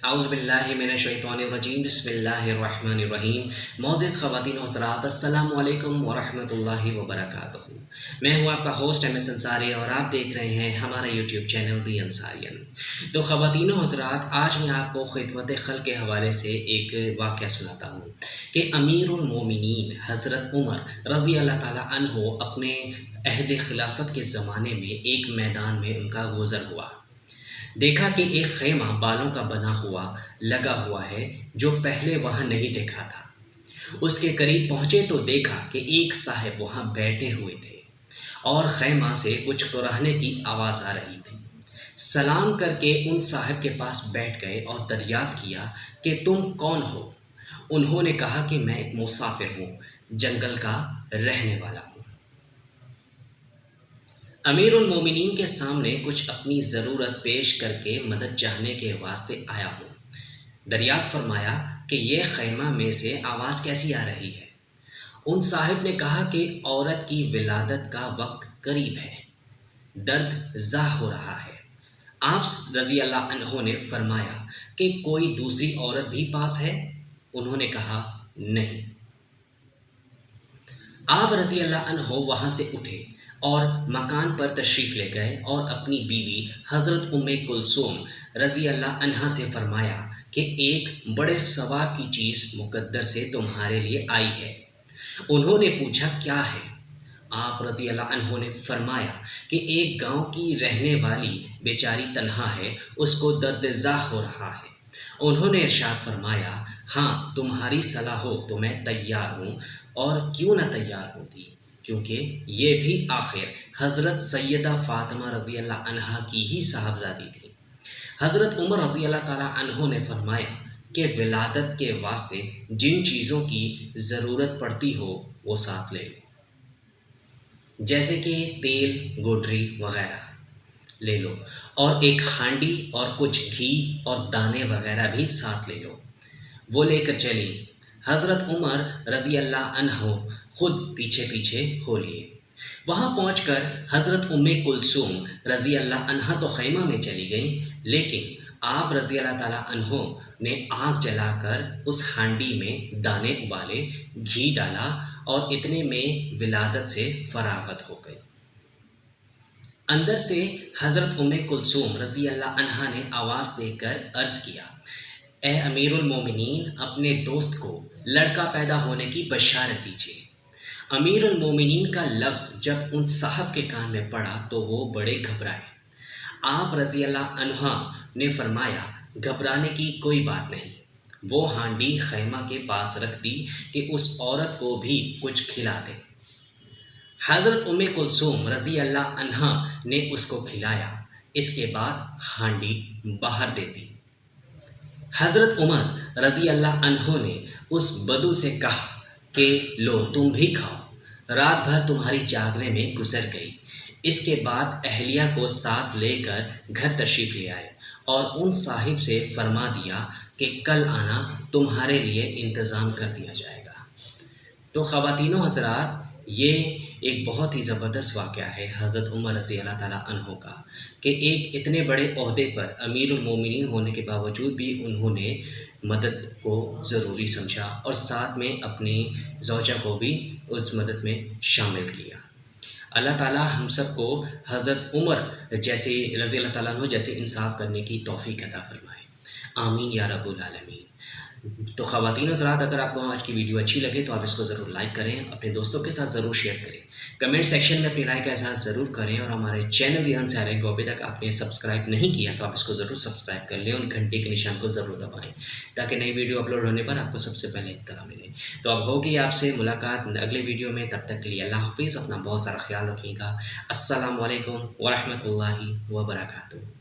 اعوذ باللہ من الشیطان الرجیم بسم اللہ الرحمن الرحیم۔ معزز خواتین و حضرات، السلام علیکم ورحمۃ اللہ وبرکاتہ۔ میں ہوں آپ کا ہوسٹ MS انصاری اور آپ دیکھ رہے ہیں ہمارا یوٹیوب چینل دی انصارین۔ تو خواتین و حضرات، آج میں آپ کو خدمت خلق کے حوالے سے ایک واقعہ سناتا ہوں کہ امیر المومنین حضرت عمر رضی اللہ تعالیٰ عنہ اپنے عہد خلافت کے زمانے میں ایک میدان میں ان کا گزر ہوا۔ دیکھا کہ ایک خیمہ بالوں کا بنا ہوا لگا ہوا ہے جو پہلے وہاں نہیں دیکھا تھا۔ اس کے قریب پہنچے تو دیکھا کہ ایک صاحب وہاں بیٹھے ہوئے تھے اور خیمہ سے کچھ قرآنے کی آواز آ رہی تھی۔ سلام کر کے ان صاحب کے پاس بیٹھ گئے اور دریافت کیا کہ تم کون ہو؟ انہوں نے کہا کہ میں ایک مسافر ہوں، جنگل کا رہنے والا ہوں۔ امیر المومنین کے سامنے کچھ اپنی ضرورت پیش کر کے مدد چاہنے کے واسطے آیا ہوں۔ دریافت فرمایا کہ یہ خیمہ میں سے آواز کیسی آ رہی ہے؟ ان صاحب نے کہا کہ عورت کی ولادت کا وقت قریب ہے، درد زا ہو رہا ہے۔ آپ رضی اللہ عنہ نے فرمایا کہ کوئی دوسری عورت بھی پاس ہے؟ انہوں نے کہا نہیں۔ آپ رضی اللہ عنہ وہاں سے اٹھے اور مکان پر تشریف لے گئے اور اپنی بیوی حضرت کلثوم رضی اللہ عنہا سے فرمایا کہ ایک بڑے ثواب کی چیز مقدر سے تمہارے لیے آئی ہے۔ انہوں نے پوچھا کیا ہے؟ آپ رضی اللہ عنہ نے فرمایا کہ ایک گاؤں کی رہنے والی بیچاری تنہا ہے، اس کو درد زا ہو رہا ہے۔ انہوں نے ارشاد فرمایا ہاں، تمہاری صلاح ہو تو میں تیار ہوں، اور کیوں نہ تیار ہوتی، کیونکہ یہ بھی آخر حضرت سیدہ فاطمہ رضی اللہ عنہا کی ہی صاحبزادی تھی۔ حضرت عمر رضی اللہ تعالیٰ عنہ نے فرمایا کہ ولادت کے واسطے جن چیزوں کی ضرورت پڑتی ہو وہ ساتھ لے لو، جیسے کہ تیل، گوڈری وغیرہ لے لو، اور ایک ہانڈی اور کچھ گھی اور دانے وغیرہ بھی ساتھ لے لو۔ وہ لے کر چلی۔ حضرت عمر رضی اللہ عنہ خود پیچھے پیچھے ہو لیے۔ وہاں پہنچ کر حضرت کلثوم رضی اللہ عنہا تو خیمہ میں چلی گئیں، لیکن آپ رضی اللہ تعالیٰ عنہ نے آگ جلا کر اس ہانڈی میں دانے ابالے، گھی ڈالا اور اتنے میں ولادت سے فراغت ہو گئی۔ اندر سے حضرت کلثوم رضی اللہ عنہا نے آواز دے کر عرض کیا، اے امیر المومنین، اپنے دوست کو لڑکا پیدا ہونے کی بشارت دیجیے۔ امیر المومنین کا لفظ جب ان صاحب کے کان میں پڑا تو وہ بڑے گھبرائے۔ آپ رضی اللہ عنہ نے فرمایا گھبرانے کی کوئی بات نہیں۔ وہ ہانڈی خیمہ کے پاس رکھ دی کہ اس عورت کو بھی کچھ کھلا دے۔ حضرت کلثوم رضی اللہ عنہا نے اس کو کھلایا، اس کے بعد ہانڈی باہر دے دی۔ حضرت عمر رضی اللہ عنہ نے اس بدو سے کہا کہ لو تم بھی کھاؤ۔ رات بھر تمہاری جاگنے میں گزر گئی۔ اس کے بعد اہلیہ کو ساتھ لے کر گھر تشریف لے آئے اور ان صاحب سے فرما دیا کہ کل آنا، تمہارے لیے انتظام کر دیا جائے گا۔ تو خواتین و حضرات، یہ ایک بہت ہی زبردست واقعہ ہے حضرت عمر رضی اللہ تعالیٰ عنہ کا، کہ ایک اتنے بڑے عہدے پر امیر المومنین ہونے کے باوجود بھی انہوں نے مدد کو ضروری سمجھا اور ساتھ میں اپنی زوجہ کو بھی اس مدد میں شامل کیا۔ اللہ تعالیٰ ہم سب کو حضرت عمر جیسے رضی اللہ تعالیٰ عنہ جیسے انصاف کرنے کی توفیق عطا فرمائے، آمین یا رب العالمین۔ تو خواتین حضرات، اگر آپ کو آج کی ویڈیو اچھی لگے تو آپ اس کو ضرور لائک کریں، اپنے دوستوں کے ساتھ ضرور شیئر کریں، کمنٹ سیکشن میں اپنی رائے کا اظہار ضرور کریں، اور ہمارے چینل دی انصارین کو ابھی تک آپ نے سبسکرائب نہیں کیا تو آپ اس کو ضرور سبسکرائب کر لیں اور گھنٹی کے نشان کو ضرور دبائیں تاکہ نئی ویڈیو اپلوڈ ہونے پر آپ کو سب سے پہلے اطلاع ملے۔ تو اب ہوگی آپ سے ملاقات اگلے ویڈیو میں، تب تک کے لیے اللہ حافظ، اپنا بہت سارا خیال رکھیے گا۔ السلام علیکم ورحمۃ اللہ وبرکاتہ۔